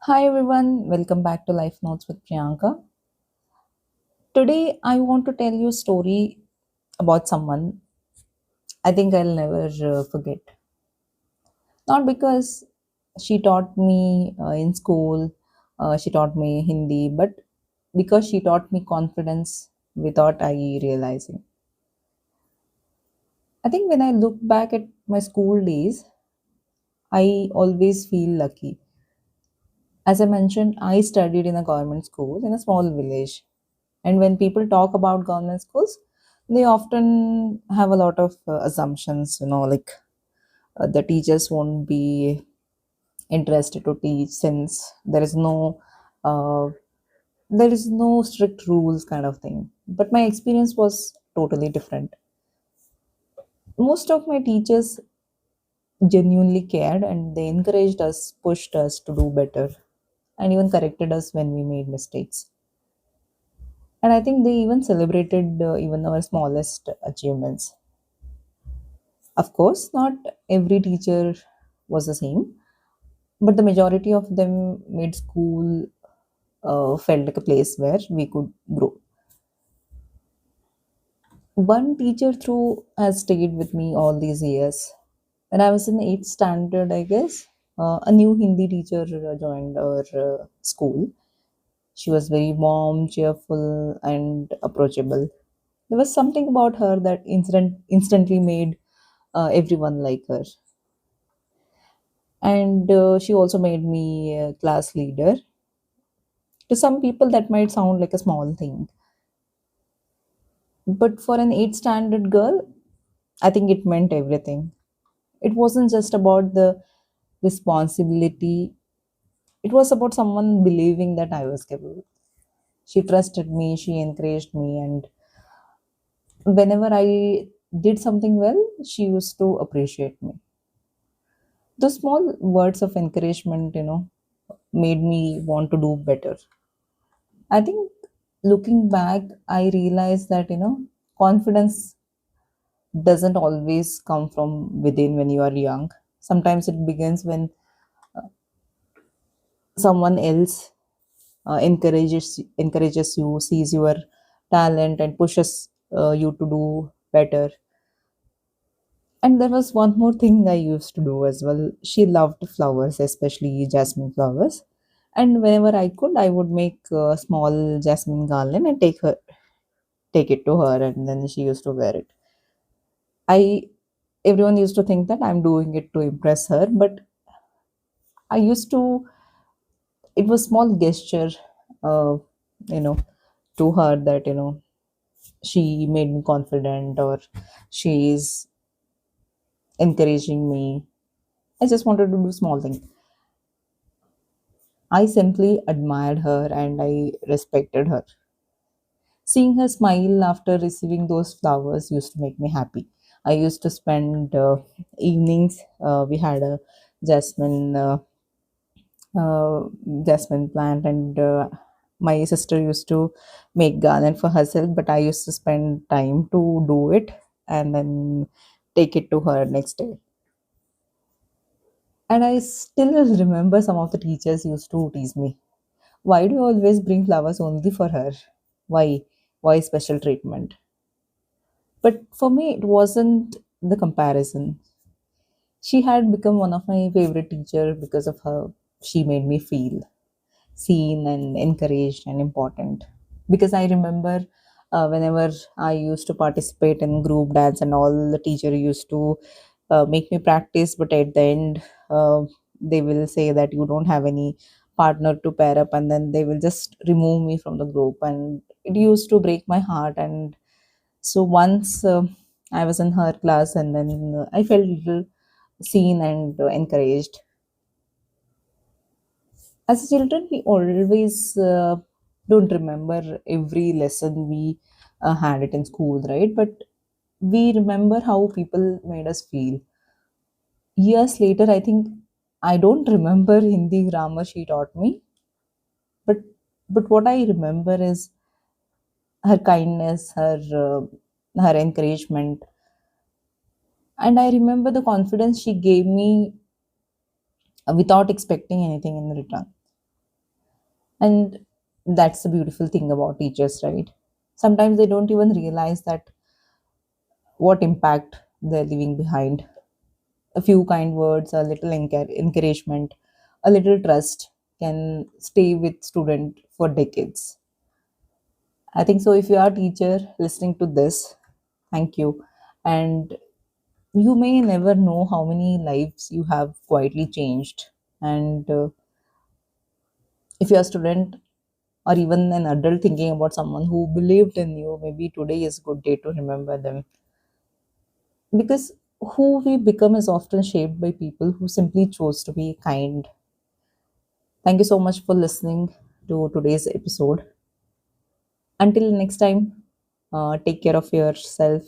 Hi everyone, welcome back to Life Notes with Priyanka. Today I want to tell you a story about someone I think I'll never forget. Not because she taught me in school, she taught me Hindi, but because she taught me confidence without I realizing. I think when I look back at my school days, I always feel lucky. As I mentioned, I studied in a government school in a small village. And when people talk about government schools, they often have a lot of assumptions, like the teachers won't be interested to teach since uh, there is no strict rules kind of thing. But my experience was totally different. Most of my teachers genuinely cared and they encouraged us, pushed us to do better, and even corrected us when we made mistakes. And I think they even celebrated even our smallest achievements. Of course, not every teacher was the same, but the majority of them made school felt like a place where we could grow. One teacher through has stayed with me all these years. When I was in eighth standard, I guess, a new Hindi teacher joined our school. She was very warm, cheerful, and approachable. There was something about her that instantly made everyone like her. And she also made me a class leader. To some people, that might sound like a small thing, but for an 8th standard girl, I think it meant everything. It wasn't just about the responsibility, it was about someone believing that I was capable. She trusted me, she encouraged me, and whenever I did something well, she used to appreciate me. The small words of encouragement, made me want to do better. I think looking back, I realized that, confidence doesn't always come from within when you are young. Sometimes it begins when someone else encourages you, sees your talent, and pushes you to do better. And there was one more thing I used to do as well. She loved flowers, especially jasmine flowers. And whenever I could, I would make a small jasmine garland and take it to her, and then she used to wear it. I Everyone used to think that I'm doing it to impress her, but I used to. It was small gesture, uh, you know, to her that she made me confident or she is encouraging me. I just wanted to do small thing. I simply admired her and I respected her. Seeing her smile after receiving those flowers used to make me happy. I used to spend evenings. We had a jasmine uh, uh, jasmine plant, and my sister used to make garland for herself, but I used to spend time to do it and then take it to her next day. And I still remember some of the teachers used to tease me, why do you always bring flowers only for her? Why why special treatment? But for me it wasn't the comparison. She had become one of my favorite teacher because of her. She made me feel seen and encouraged and important. Because I remember whenever I used to participate in group dance and all, the teacher used to make me practice, but at the end, uh, they will say that you don't have any partner to pair up, and then they will just remove me from the group. And it used to break my heart. And so once I was in her class, and then I felt little seen and encouraged. As children we always don't remember every lesson we had it in school, right? But we remember how people made us feel. Years later, I think I don't remember Hindi grammar she taught me, but what I remember is her kindness, her encouragement, and I remember the confidence she gave me without expecting anything in return. And that's the beautiful thing about teachers, right? Sometimes they don't even realize that what impact they're leaving behind. A few kind words, a little encouragement, a little trust can stay with student for decades. I think so. If you are a teacher listening to this, thank you. And you may never know how many lives you have quietly changed. And if you're a student or even an adult thinking about someone who believed in you, maybe today is a good day to remember them. Because who we become is often shaped by people who simply chose to be kind. Thank you so much for listening to today's episode. Until next time, take care of yourself,